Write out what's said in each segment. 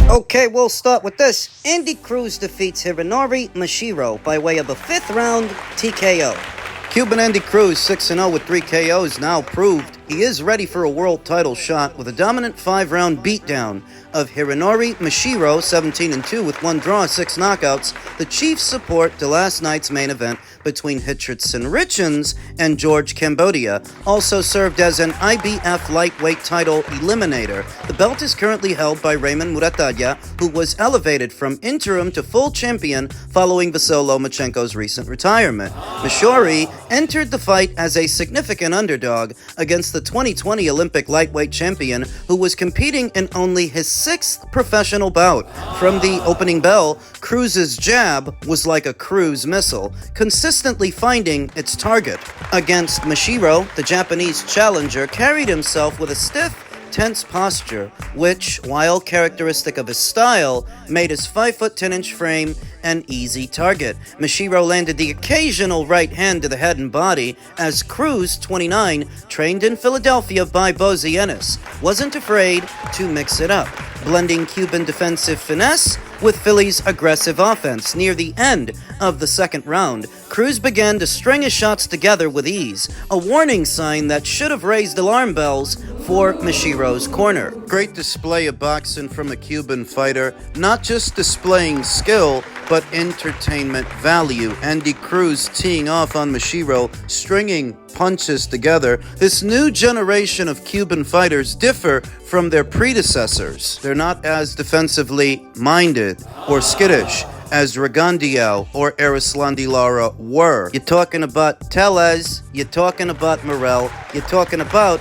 Okay, we'll start with this. Cruz defeats Hironori Mishiro by way of a 5th round TKO. Cuban Cruz, 6-0 with 3 KOs, now proved he is ready for a world title shot with a dominant 5-round beatdown of Hironori Mishiro, 17-2 with 1 draw, 6 knockouts, the chief support to last night's main event between Hitchins and George Cambodia. Also served as an IBF lightweight title eliminator. The belt is currently held by Raymond Muratalla, who was elevated from interim to full champion following Vasyl Lomachenko's recent retirement. Mishiro entered the fight as a significant underdog against the 2020 Olympic lightweight champion, who was competing in only his 6th professional bout. From the opening bell, Cruz's jab was like a cruise missile, consistently finding its target. Against Mishiro, the Japanese challenger carried himself with a stiff, tense posture, which, while characteristic of his style, made his 5'10" frame an easy target. Mishiro landed the occasional right hand to the head and body, as Cruz, 29, trained in Philadelphia by Bozy Ennis, wasn't afraid to mix it up, blending Cuban defensive finesse with Philly's aggressive offense. Near the end of the 2nd round, Cruz began to string his shots together with ease, a warning sign that should have raised alarm bells for Mishiro's corner. Great display of boxing from a Cuban fighter, not just displaying skill, but entertainment value. Cruz teeing off on Mishiro, stringing punches together. This new generation of Cuban fighters differ from their predecessors. They're not as defensively minded or skittish as Ragondiao or Erislandy Lara were. You're talking about Tellez, you're talking about Morel, you're talking about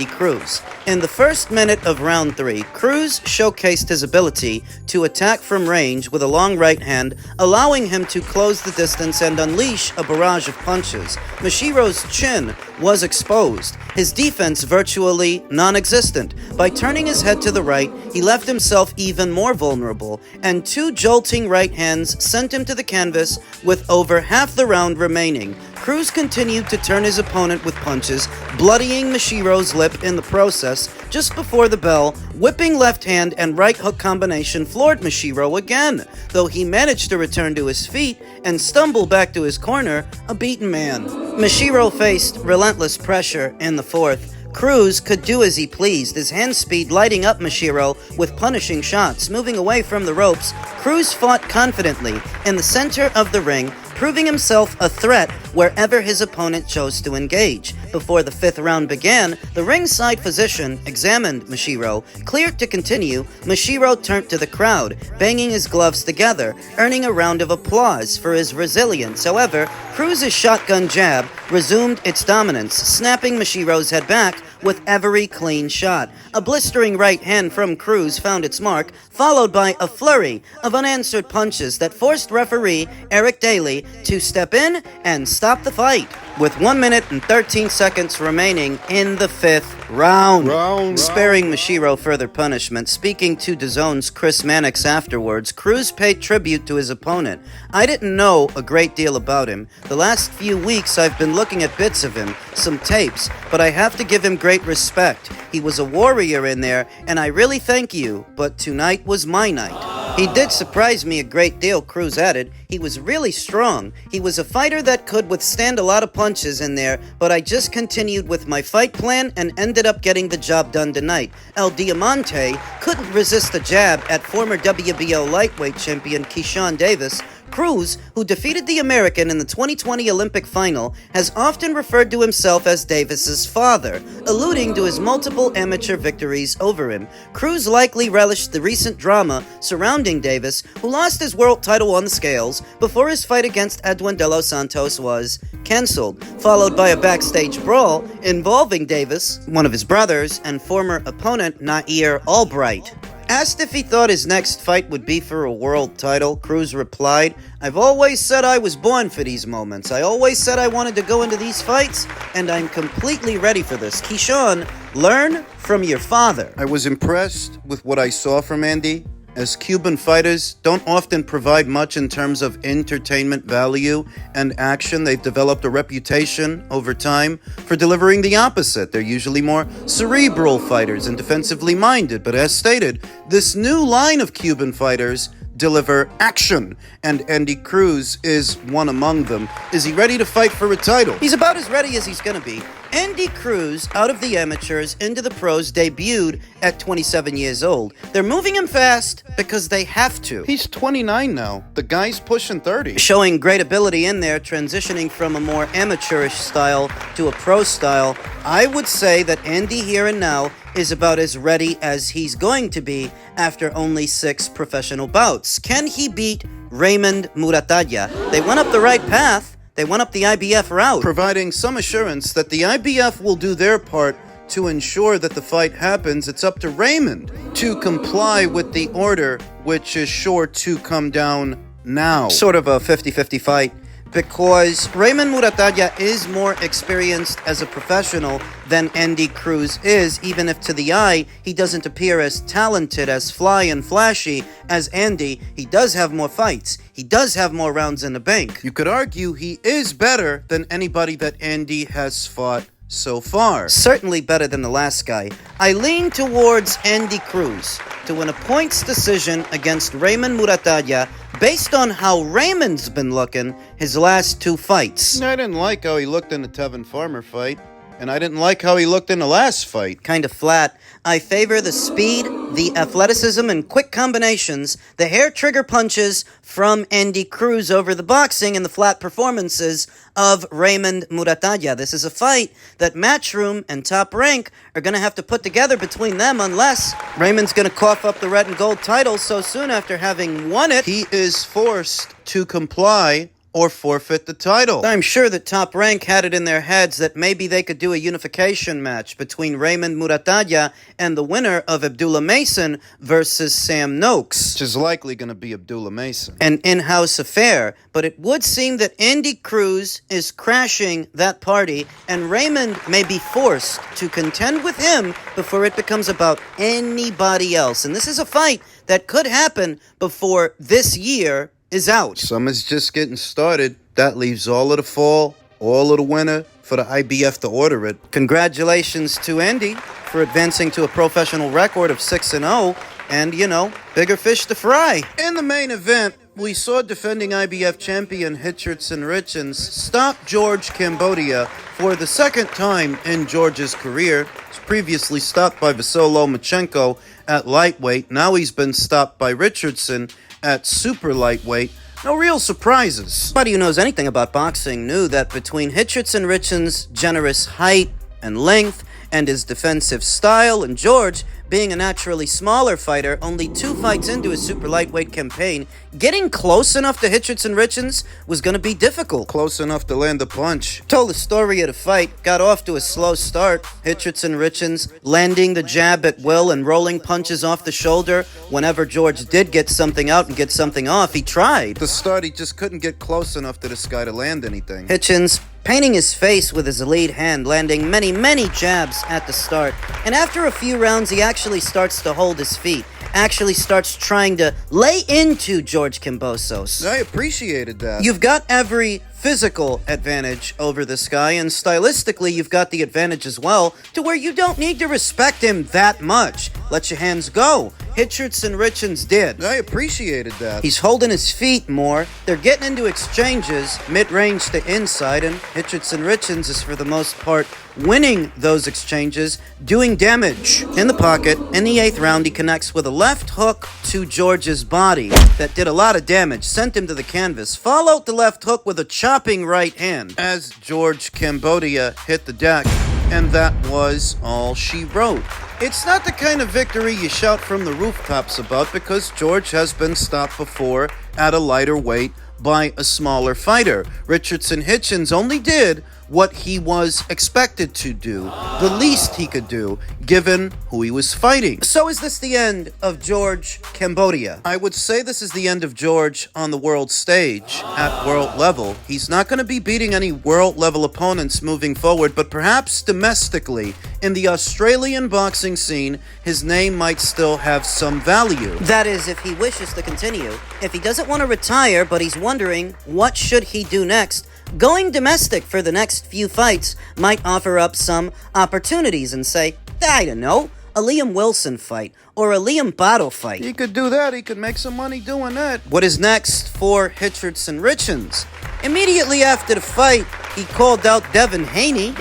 Cruz. In the first minute of round 3, Cruz showcased his ability to attack from range with a long right hand, allowing him to close the distance and unleash a barrage of punches. Mishiro's chin was exposed, his defense virtually non-existent. By turning his head to the right, he left himself even more vulnerable, and 2 jolting right hands sent him to the canvas with over half the round remaining. Cruz continued to turn his opponent with punches, bloodying Mishiro's lip in the process. Just before the bell, whipping left hand and right hook combination floored Mishiro again, though he managed to return to his feet and stumble back to his corner, a beaten man. Mishiro faced relentless pressure in the 4th. Cruz could do as he pleased, his hand speed lighting up Mishiro with punishing shots. Moving away from the ropes, Cruz fought confidently in the center of the ring, proving himself a threat wherever his opponent chose to engage. Before the 5th round began, the ringside physician examined Mishiro. Cleared to continue, Mishiro turned to the crowd, banging his gloves together, earning a round of applause for his resilience. However, Cruz's shotgun jab resumed its dominance, snapping Mishiro's head back with every clean shot. A blistering right hand from Cruz found its mark, followed by a flurry of unanswered punches that forced referee Eric Daly to step in and stop the fight. With 1 minute and 13 seconds remaining in the 5th round. Sparing Mishiro further punishment, speaking to DAZN's Chris Mannix afterwards, Cruz paid tribute to his opponent. I didn't know a great deal about him. The last few weeks I've been looking at bits of him, some tapes, but I have to give him great respect. He was a warrior in there, and I really thank you, but tonight was my night. He did surprise me a great deal, Cruz added. He was really strong. He was a fighter that could withstand a lot of punches in there, but I just continued with my fight plan and ended up getting the job done tonight. El Diamante couldn't resist a jab at former WBO lightweight champion Keyshawn Davis. Cruz, who defeated the American in the 2020 Olympic final, has often referred to himself as Davis's father, alluding to his multiple amateur victories over him. Cruz likely relished the recent drama surrounding Davis, who lost his world title on the scales before his fight against Edwin De Los Santos was cancelled, followed by a backstage brawl involving Davis, one of his brothers, and former opponent Nair Albright. Asked if he thought his next fight would be for a world title, Cruz replied, "I've always said I was born for these moments. I always said I wanted to go into these fights, and I'm completely ready for this. Keyshawn, learn from your father." I was impressed with what I saw from Andy, as Cuban fighters don't often provide much in terms of entertainment value and action. They've developed a reputation over time for delivering the opposite. They're usually more cerebral fighters and defensively minded, but as stated, this new line of Cuban fighters deliver action, and Andy Cruz is one among them. Is he ready to fight for a title? He's about as ready as he's gonna be. Andy Cruz, out of the amateurs into the pros, debuted at 27 years old. They're moving him fast because they have to. He's 29 now. The guy's pushing 30. Showing great ability in there, transitioning from a more amateurish style to a pro style. I would say that Andy here and now is about as ready as he's going to be after only 6 professional bouts. Can he beat Raymond Muratalla? They went up the right path. They went up the IBF route, providing some assurance that the IBF will do their part to ensure that the fight happens. It's up to Raymond to comply with the order, which is sure to come down now. Sort of a 50-50 fight, because Raymond Muratalla is more experienced as a professional than Andy Cruz is, even if to the eye he doesn't appear as talented, as fly and flashy as Andy. He does have more fights. He does have more rounds in the bank. You could argue he is better than anybody that Andy has fought so far. Certainly better than the last guy. I lean towards Andy Cruz to win a points decision against Raymond Muratalla based on how Raymond's been looking his last 2 fights. I didn't like how he looked in the Tevin Farmer fight, and I didn't like how he looked in the last fight. Kind of flat. I favor the speed, the athleticism, and quick combinations, the hair trigger punches from Andy Cruz over the boxing and the flat performances of Raymond Muratalla. This is a fight that Matchroom and Top Rank are going to have to put together between them, unless Raymond's going to cough up the red and gold title so soon after having won it. He is forced to comply or forfeit the title. I'm sure that Top Rank had it in their heads that maybe they could do a unification match between Raymond Muratalla and the winner of Abdullah Mason versus Sam Noakes, which is likely going to be Abdullah Mason. An in-house affair, but it would seem that Andy Cruz is crashing that party, and Raymond may be forced to contend with him before it becomes about anybody else. And this is a fight that could happen before this year is out. Summer's just getting started. That leaves all of the fall, all of the winter for the IBF to order it. Congratulations to Andy for advancing to a professional record of 6-0 and, bigger fish to fry. In the main event, we saw defending IBF champion Hitchins stop George Cambodia for the second time in George's career. He was previously stopped by Vasily Lomachenko at lightweight. Now he's been stopped by Richardson at super lightweight. No real surprises. Anybody who knows anything about boxing knew that between Richardson's generous height and length and his defensive style, and George being a naturally smaller fighter, only 2 fights into his super lightweight campaign, getting close enough to Hitchins was going to be difficult. Close enough to land a punch. Told the story of the fight, got off to a slow start. Hitchins landing the jab at will and rolling punches off the shoulder. Whenever George did get something out and get something off, he tried. At the start, he just couldn't get close enough to this guy to land anything. Hitchins painting his face with his lead hand, landing many jabs at the start. And after a few rounds, he actually starts to hold his feet, actually starts trying to lay into George Kambosos. I appreciated that. You've got every physical advantage over this guy, and stylistically, you've got the advantage as well, to where you don't need to respect him that much. Let your hands go. Hitchins did. I appreciated that. He's holding his feet more. They're getting into exchanges, mid-range to inside, and Hitchins is, for the most part, winning those exchanges, doing damage. In the pocket, in the 8th round, he connects with a left hook to George's body that did a lot of damage, sent him to the canvas. Followed the left hook with a chopping right hand As George Cambodia hit the deck, and that was all she wrote. It's not the kind of victory you shout from the rooftops about, because George has been stopped before at a lighter weight by a smaller fighter. Hitchins only did what he was expected to do, the least he could do, given who he was fighting. So is this the end of George Cambodia? I would say this is the end of George on the world stage, at world level. He's not going to be beating any world level opponents moving forward, but perhaps domestically, in the Australian boxing scene, his name might still have some value. That is, if he wishes to continue. If he doesn't want to retire, but he's wondering what should he do next, going domestic for the next few fights might offer up some opportunities and say, I don't know, a Liam Wilson fight or a Liam Botto fight. He could do that. He could make some money doing that. What is next for Hitchins? Immediately after the fight, he called out Devin Haney.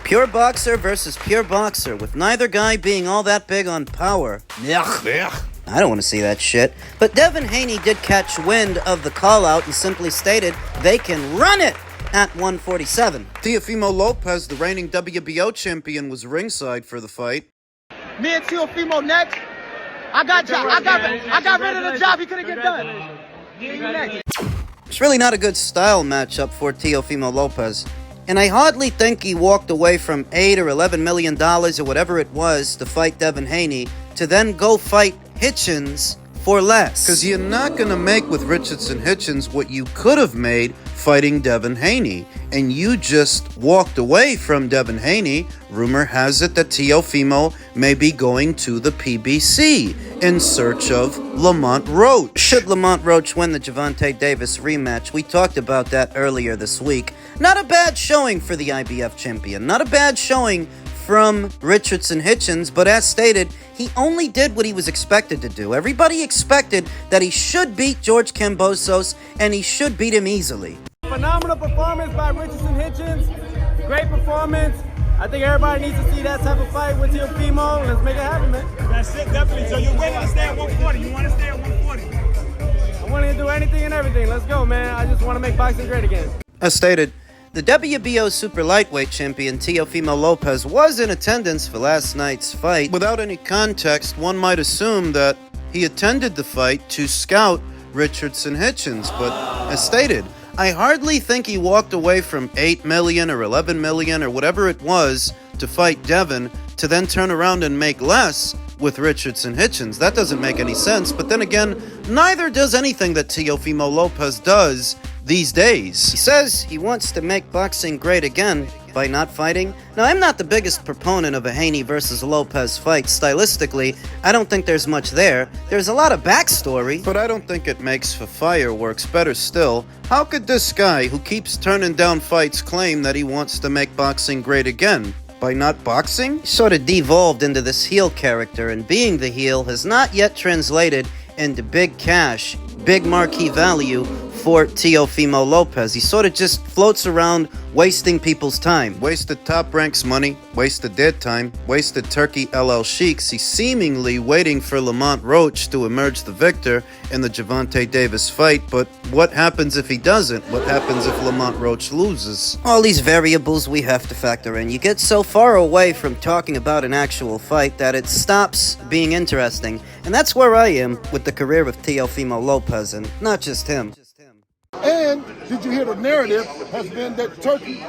Pure boxer versus pure boxer, with neither guy being all that big on power. I don't want to see that shit. But Devin Haney did catch wind of the call-out and simply stated they can run it at 147. Teofimo Lopez, the reigning WBO champion, was ringside for the fight. Me and Teofimo next. I got rid of the job he couldn't get done. You next. It's really not a good style matchup for Teofimo Lopez. And I hardly think he walked away from $8 or $11 million or whatever it was to fight Devin Haney to then go fight Hitchins for less. Because you're not going to make with Hitchins what you could have made fighting Devin Haney. And you just walked away from Devin Haney. Rumor has it that Teofimo may be going to the PBC in search of Lamont Roach. Should Lamont Roach win the Gervonta Davis rematch? We talked about that earlier this week. Not a bad showing for the IBF champion. Not a bad showing from Hitchins, but as stated, he only did what he was expected to do. Everybody expected that he should beat George Kambosos, and he should beat him easily. Phenomenal performance by Hitchins. Great performance. I think everybody needs to see that type of fight with Teofimo. Let's make it happen, man. That's it, definitely. So you're willing to stay at 140. You want to stay at 140. I'm willing to do anything and everything. Let's go, man. I just want to make boxing great again. As stated, the WBO super lightweight champion Teofimo Lopez was in attendance for last night's fight. Without any context, one might assume that he attended the fight to scout Hitchins, but as stated, I hardly think he walked away from $8 million or $11 million or whatever it was to fight Devin to then turn around and make less with Hitchins. That doesn't make any sense, but then again, neither does anything that Teofimo Lopez does these days. He says he wants to make boxing great again by not fighting. Now, I'm not the biggest proponent of a Haney versus Lopez fight. Stylistically, I don't think there's much there. There's a lot of backstory. But I don't think it makes for fireworks. Better still, how could this guy who keeps turning down fights claim that he wants to make boxing great again? By not boxing? He sort of devolved into this heel character, and being the heel has not yet translated into big cash, big marquee value for Teofimo Lopez. He sort of just floats around wasting people's time. Wasted Top Rank's money, wasted their time, wasted Turki LL Sheiks. He's seemingly waiting for Lamont Roach to emerge the victor in the Gervonta Davis fight, but what happens if he doesn't? What happens if Lamont Roach loses? All these variables we have to factor in. You get so far away from talking about an actual fight that it stops being interesting, and that's where I am with the career of Teofimo Lopez, and not just him. And did you hear the narrative has been that Turkey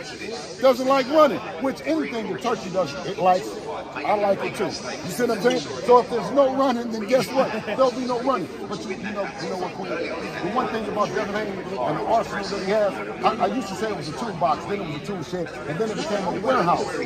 doesn't like running, which anything that Turkey does, it likes. I like it too. You see what I'm saying? So if there's no running, then guess what? There'll be no running. But you know what, Queen? The one thing about Devin Haney and the arsenal that he has, I used to say it was a toolbox, then it was a tool shed, and then it became a warehouse.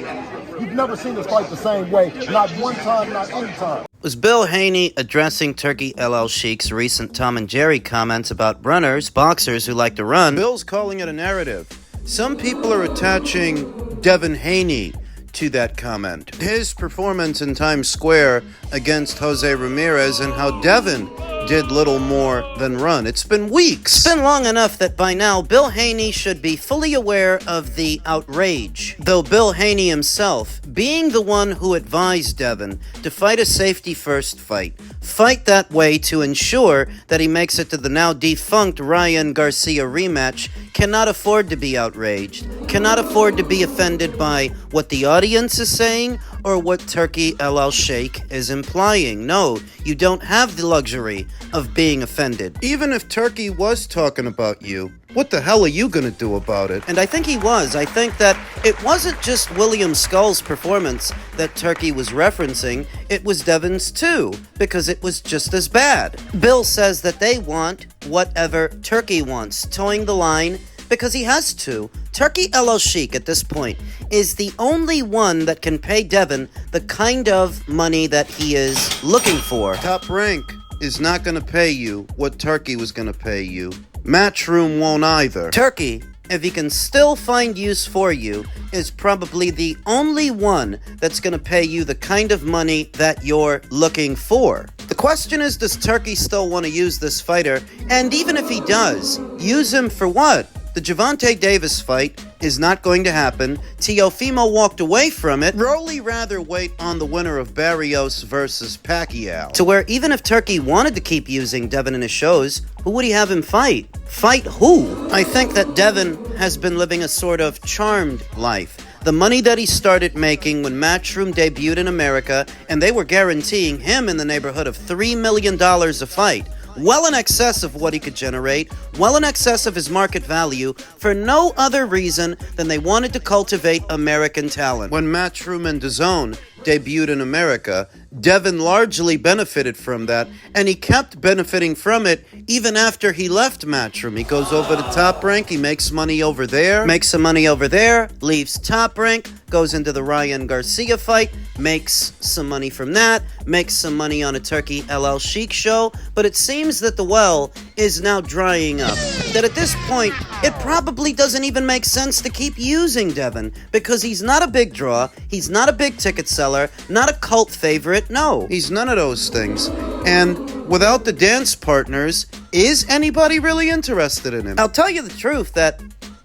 You've never seen us fight the same way, not one time, not any time. Was Bill Haney addressing Turki LL Sheik's recent Tom and Jerry comments about runners, boxers who like to run? Bill's calling it a narrative. Some people are attaching Devin Haney to that comment. His performance in Times Square against Jose Ramirez and how Devin did little more than run. It's been weeks. It's been long enough that by now Bill Haney should be fully aware of the outrage. Though Bill Haney himself, being the one who advised Devin to fight a safety-first fight that way to ensure that he makes it to the now defunct Ryan Garcia rematch, cannot afford to be outraged, cannot afford to be offended by what the audience is saying or what Turki LL Sheikh is implying. No, you don't have the luxury of being offended. Even if Turki was talking about you, what the hell are you gonna do about it? And I think he was. I think that it wasn't just William Skull's performance that Turki was referencing, it was Devin's too, because it was just as bad. Bill says that they want whatever Turki wants, towing the line because he has to. Turki LL Sheikh at this point is the only one that can pay Devin the kind of money that he is looking for. Top Rank is not gonna pay you what Turki was gonna pay you. Matchroom won't either. Turki, if he can still find use for you, is probably the only one that's going to pay you the kind of money that you're looking for. The question is, does Turki still want to use this fighter? And even if he does, use him for what? The Gervonta Davis fight is not going to happen. Teofimo walked away from it. Rolly rather wait on the winner of Barrios versus Pacquiao. To where even if Turki wanted to keep using Devin in his shows, who would he have him fight? Fight who? I think that Devin has been living a sort of charmed life. The money that he started making when Matchroom debuted in America, and they were guaranteeing him in the neighborhood of $3 million a fight. Well in excess of what he could generate, well in excess of his market value, for no other reason than they wanted to cultivate American talent. When Matchroom and DAZN debuted in America, Devin largely benefited from that, and he kept benefiting from it even after he left Matchroom. He goes over to Top Rank, he makes money over there. Makes some money over there, leaves Top Rank, goes into the Ryan Garcia fight, makes some money from that, makes some money on a Turki LL Sheikh show, but it seems that the well is now drying up. That at this point, it probably doesn't even make sense to keep using Devin, because he's not a big draw, he's not a big ticket seller, not a cult favorite, no. He's none of those things. And without the dance partners, is anybody really interested in him? I'll tell you the truth that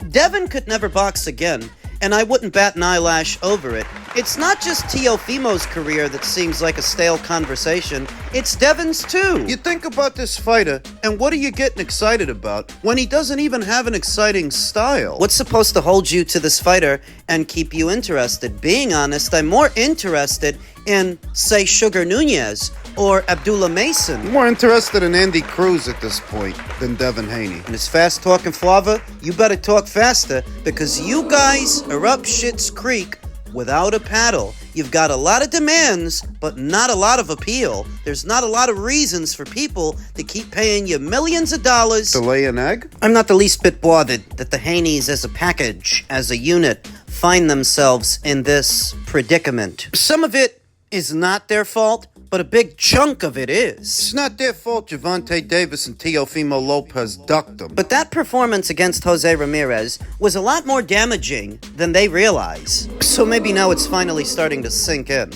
Devin could never box again, and I wouldn't bat an eyelash over it. It's not just Teofimo's career that seems like a stale conversation, it's Devin's too. You think about this fighter, and what are you getting excited about when he doesn't even have an exciting style? What's supposed to hold you to this fighter and keep you interested? Being honest, I'm more interested in, say, Sugar Nunez or Abdullah Mason. I'm more interested in Andy Cruz at this point than Devin Haney. And as fast talking Flava, you better talk faster because you guys are up Schitt's Creek without a paddle. You've got a lot of demands, but not a lot of appeal. There's not a lot of reasons for people to keep paying you millions of dollars To lay an egg? I'm not the least bit bothered that the Haneys as a package, as a unit, find themselves in this predicament. Some of it is not their fault, but a big chunk of it is. It's not their fault Gervonta Davis and Teofimo Lopez ducked them. But that performance against Jose Ramirez was a lot more damaging than they realize. So maybe now it's finally starting to sink in.